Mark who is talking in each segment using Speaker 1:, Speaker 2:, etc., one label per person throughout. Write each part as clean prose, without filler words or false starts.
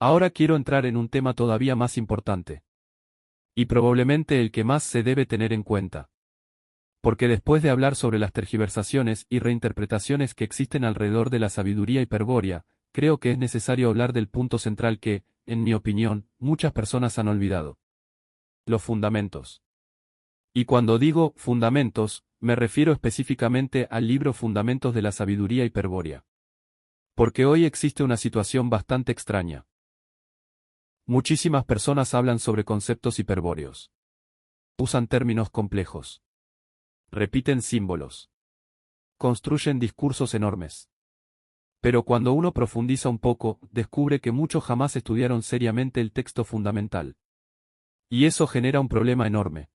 Speaker 1: Ahora quiero entrar en un tema todavía más importante. Y probablemente el que más se debe tener en cuenta. Porque después de hablar sobre las tergiversaciones y reinterpretaciones que existen alrededor de la sabiduría hiperbórea, creo que es necesario hablar del punto central que, en mi opinión, muchas personas han olvidado. Los fundamentos. Y cuando digo fundamentos, me refiero específicamente al libro Fundamentos de la Sabiduría Hiperbórea. Porque hoy existe una situación bastante extraña. Muchísimas personas hablan sobre conceptos hiperbóreos. Usan términos complejos. Repiten símbolos. Construyen discursos enormes. Pero cuando uno profundiza un poco, descubre que muchos jamás estudiaron seriamente el texto fundamental. Y eso genera un problema enorme.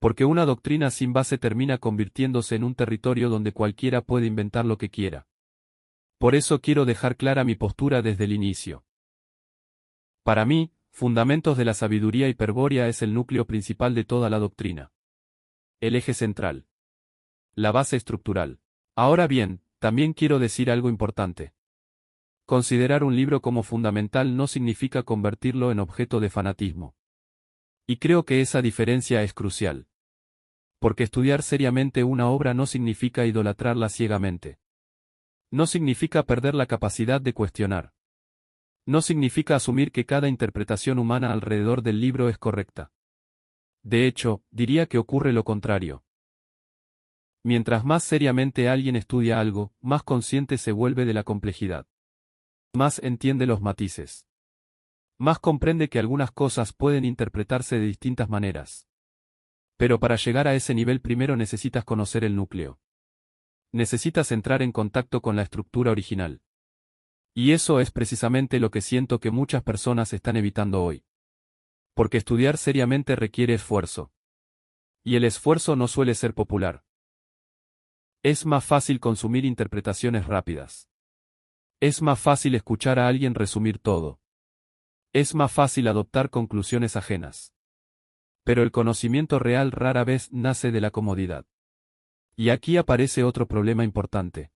Speaker 1: Porque una doctrina sin base termina convirtiéndose en un territorio donde cualquiera puede inventar lo que quiera. Por eso quiero dejar clara mi postura desde el inicio. Para mí, Fundamentos de la Sabiduría Hiperbórea es el núcleo principal de toda la doctrina. El eje central. La base estructural. Ahora bien, también quiero decir algo importante. Considerar un libro como fundamental no significa convertirlo en objeto de fanatismo. Y creo que esa diferencia es crucial. Porque estudiar seriamente una obra no significa idolatrarla ciegamente. No significa perder la capacidad de cuestionar. No significa asumir que cada interpretación humana alrededor del libro es correcta. De hecho, diría que ocurre lo contrario. Mientras más seriamente alguien estudia algo, más consciente se vuelve de la complejidad. Más entiende los matices. Más comprende que algunas cosas pueden interpretarse de distintas maneras. Pero para llegar a ese nivel primero necesitas conocer el núcleo. Necesitas entrar en contacto con la estructura original. Y eso es precisamente lo que siento que muchas personas están evitando hoy. Porque estudiar seriamente requiere esfuerzo. Y el esfuerzo no suele ser popular. Es más fácil consumir interpretaciones rápidas. Es más fácil escuchar a alguien resumir todo. Es más fácil adoptar conclusiones ajenas. Pero el conocimiento real rara vez nace de la comodidad. Y aquí aparece otro problema importante.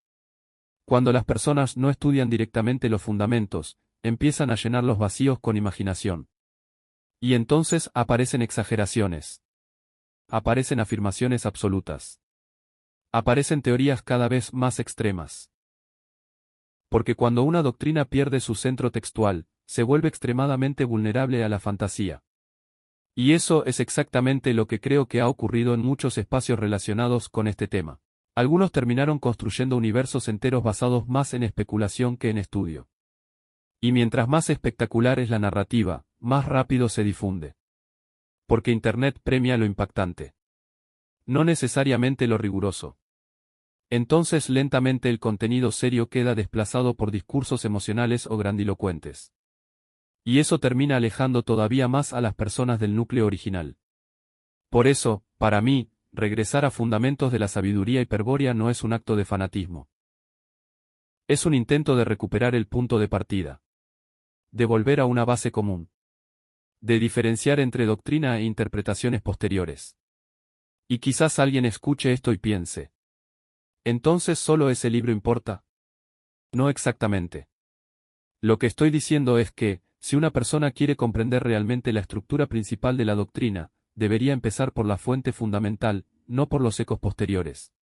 Speaker 1: Cuando las personas no estudian directamente los fundamentos, empiezan a llenar los vacíos con imaginación. Y entonces aparecen exageraciones. Aparecen afirmaciones absolutas. Aparecen teorías cada vez más extremas. Porque cuando una doctrina pierde su centro textual, se vuelve extremadamente vulnerable a la fantasía. Y eso es exactamente lo que creo que ha ocurrido en muchos espacios relacionados con este tema. Algunos terminaron construyendo universos enteros basados más en especulación que en estudio. Y mientras más espectacular es la narrativa, más rápido se difunde. Porque Internet premia lo impactante. No necesariamente lo riguroso. Entonces lentamente el contenido serio queda desplazado por discursos emocionales o grandilocuentes. Y eso termina alejando todavía más a las personas del núcleo original. Por eso, para mí, regresar a fundamentos de la sabiduría hiperbórea no es un acto de fanatismo. Es un intento de recuperar el punto de partida. De volver a una base común. De diferenciar entre doctrina e interpretaciones posteriores. Y quizás alguien escuche esto y piense. ¿Entonces solo ese libro importa? No exactamente. Lo que estoy diciendo es que, si una persona quiere comprender realmente la estructura principal de la doctrina, debería empezar por la fuente fundamental, no por los ecos posteriores.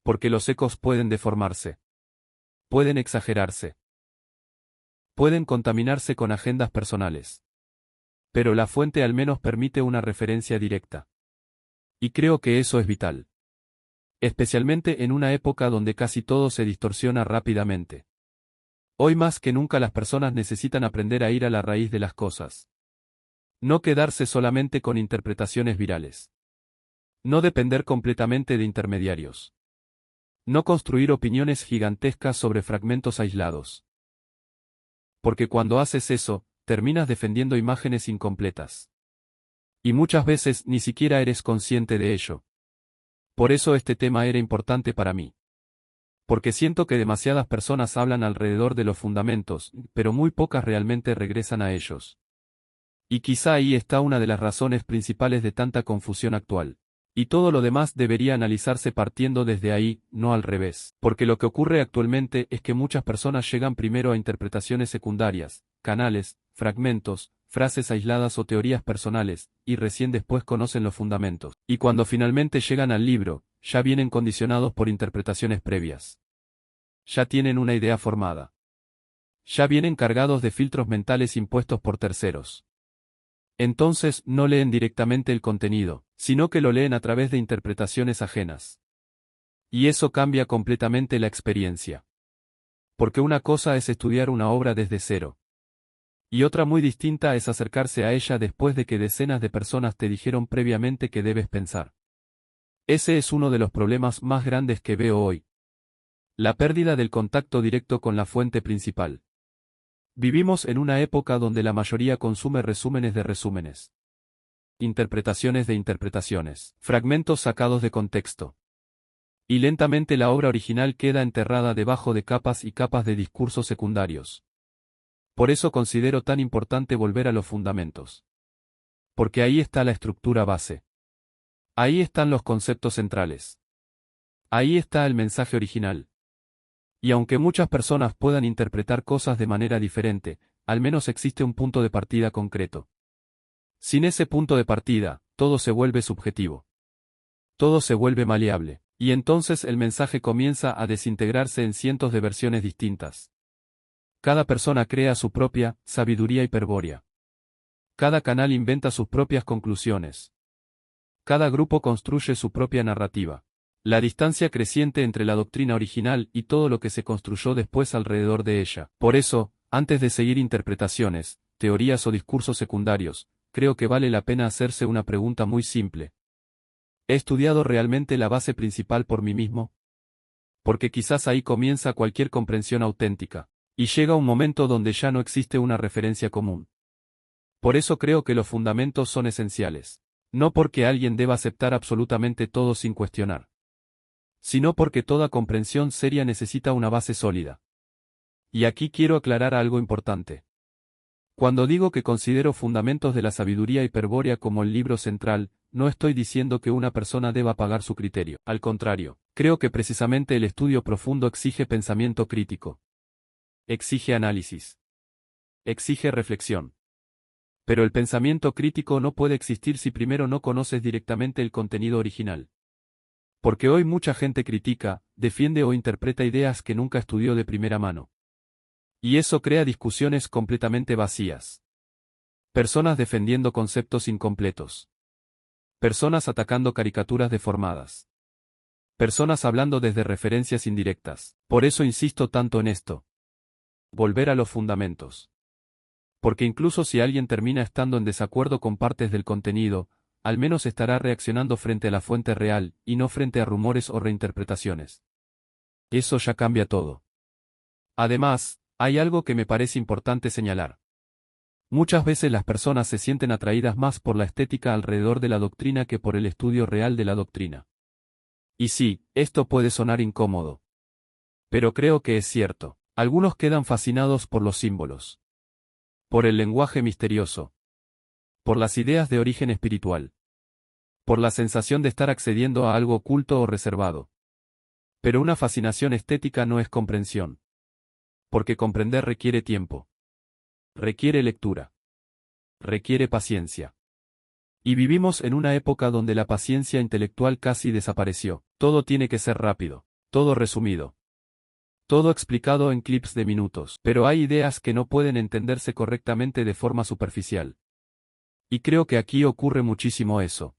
Speaker 1: Porque los ecos pueden deformarse. Pueden exagerarse. Pueden contaminarse con agendas personales. Pero la fuente al menos permite una referencia directa. Y creo que eso es vital. Especialmente en una época donde casi todo se distorsiona rápidamente. Hoy más que nunca las personas necesitan aprender a ir a la raíz de las cosas. No quedarse solamente con interpretaciones virales. No depender completamente de intermediarios. No construir opiniones gigantescas sobre fragmentos aislados. Porque cuando haces eso, terminas defendiendo imágenes incompletas. Y muchas veces ni siquiera eres consciente de ello. Por eso este tema era importante para mí. Porque siento que demasiadas personas hablan alrededor de los fundamentos, pero muy pocas realmente regresan a ellos. Y quizá ahí está una de las razones principales de tanta confusión actual. Y todo lo demás debería analizarse partiendo desde ahí, no al revés. Porque lo que ocurre actualmente es que muchas personas llegan primero a interpretaciones secundarias, canales, fragmentos, frases aisladas o teorías personales, y recién después conocen los fundamentos. Y cuando finalmente llegan al libro, ya vienen condicionados por interpretaciones previas. Ya tienen una idea formada. Ya vienen cargados de filtros mentales impuestos por terceros. Entonces no leen directamente el contenido, sino que lo leen a través de interpretaciones ajenas. Y eso cambia completamente la experiencia. Porque una cosa es estudiar una obra desde cero. Y otra muy distinta es acercarse a ella después de que decenas de personas te dijeron previamente que debes pensar. Ese es uno de los problemas más grandes que veo hoy. La pérdida del contacto directo con la fuente principal. Vivimos en una época donde la mayoría consume resúmenes de resúmenes. Interpretaciones de interpretaciones. Fragmentos sacados de contexto. Y lentamente la obra original queda enterrada debajo de capas y capas de discursos secundarios. Por eso considero tan importante volver a los fundamentos. Porque ahí está la estructura base. Ahí están los conceptos centrales. Ahí está el mensaje original. Y aunque muchas personas puedan interpretar cosas de manera diferente, al menos existe un punto de partida concreto. Sin ese punto de partida, todo se vuelve subjetivo. Todo se vuelve maleable, y entonces el mensaje comienza a desintegrarse en cientos de versiones distintas. Cada persona crea su propia sabiduría hiperbórea. Cada canal inventa sus propias conclusiones. Cada grupo construye su propia narrativa. La distancia creciente entre la doctrina original y todo lo que se construyó después alrededor de ella. Por eso, antes de seguir interpretaciones, teorías o discursos secundarios, creo que vale la pena hacerse una pregunta muy simple. ¿He estudiado realmente la base principal por mí mismo? Porque quizás ahí comienza cualquier comprensión auténtica, y llega un momento donde ya no existe una referencia común. Por eso creo que los fundamentos son esenciales. No porque alguien deba aceptar absolutamente todo sin cuestionar, sino porque toda comprensión seria necesita una base sólida. Y aquí quiero aclarar algo importante. Cuando digo que considero Fundamentos de la Sabiduría Hiperbórea como el libro central, no estoy diciendo que una persona deba pagar su criterio. Al contrario, creo que precisamente el estudio profundo exige pensamiento crítico. Exige análisis. Exige reflexión. Pero el pensamiento crítico no puede existir si primero no conoces directamente el contenido original. Porque hoy mucha gente critica, defiende o interpreta ideas que nunca estudió de primera mano. Y eso crea discusiones completamente vacías. Personas defendiendo conceptos incompletos. Personas atacando caricaturas deformadas. Personas hablando desde referencias indirectas. Por eso insisto tanto en esto. Volver a los fundamentos. Porque incluso si alguien termina estando en desacuerdo con partes del contenido, al menos estará reaccionando frente a la fuente real, y no frente a rumores o reinterpretaciones. Eso ya cambia todo. Además, hay algo que me parece importante señalar. Muchas veces las personas se sienten atraídas más por la estética alrededor de la doctrina que por el estudio real de la doctrina. Y sí, esto puede sonar incómodo. Pero creo que es cierto. Algunos quedan fascinados por los símbolos. Por el lenguaje misterioso. Por las ideas de origen espiritual. Por la sensación de estar accediendo a algo oculto o reservado. Pero una fascinación estética no es comprensión. Porque comprender requiere tiempo. Requiere lectura. Requiere paciencia. Y vivimos en una época donde la paciencia intelectual casi desapareció. Todo tiene que ser rápido. Todo resumido. Todo explicado en clips de minutos. Pero hay ideas que no pueden entenderse correctamente de forma superficial. Y creo que aquí ocurre muchísimo eso.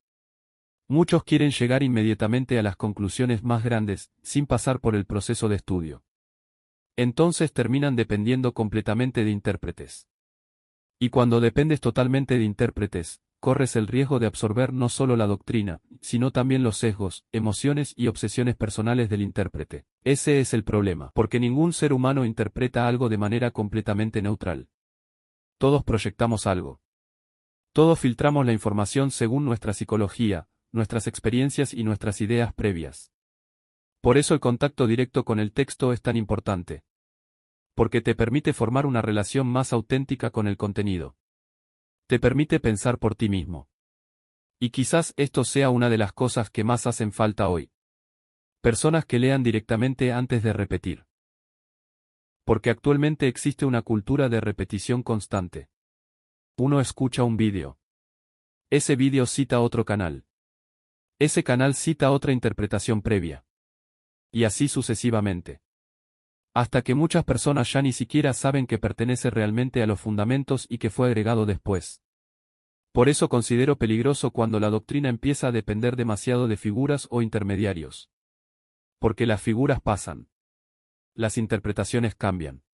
Speaker 1: Muchos quieren llegar inmediatamente a las conclusiones más grandes, sin pasar por el proceso de estudio. Entonces terminan dependiendo completamente de intérpretes. Y cuando dependes totalmente de intérpretes, corres el riesgo de absorber no solo la doctrina, sino también los sesgos, emociones y obsesiones personales del intérprete. Ese es el problema, porque ningún ser humano interpreta algo de manera completamente neutral. Todos proyectamos algo. Todos filtramos la información según nuestra psicología, nuestras experiencias y nuestras ideas previas. Por eso el contacto directo con el texto es tan importante. Porque te permite formar una relación más auténtica con el contenido. Te permite pensar por ti mismo. Y quizás esto sea una de las cosas que más hacen falta hoy. Personas que lean directamente antes de repetir. Porque actualmente existe una cultura de repetición constante. Uno escucha un vídeo. Ese vídeo cita otro canal. Ese canal cita otra interpretación previa. Y así sucesivamente. Hasta que muchas personas ya ni siquiera saben que pertenece realmente a los fundamentos y que fue agregado después. Por eso considero peligroso cuando la doctrina empieza a depender demasiado de figuras o intermediarios. Porque las figuras pasan. Las interpretaciones cambian.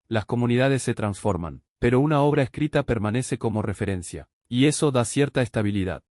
Speaker 1: Las comunidades se transforman, pero una obra escrita permanece como referencia, y eso da cierta estabilidad.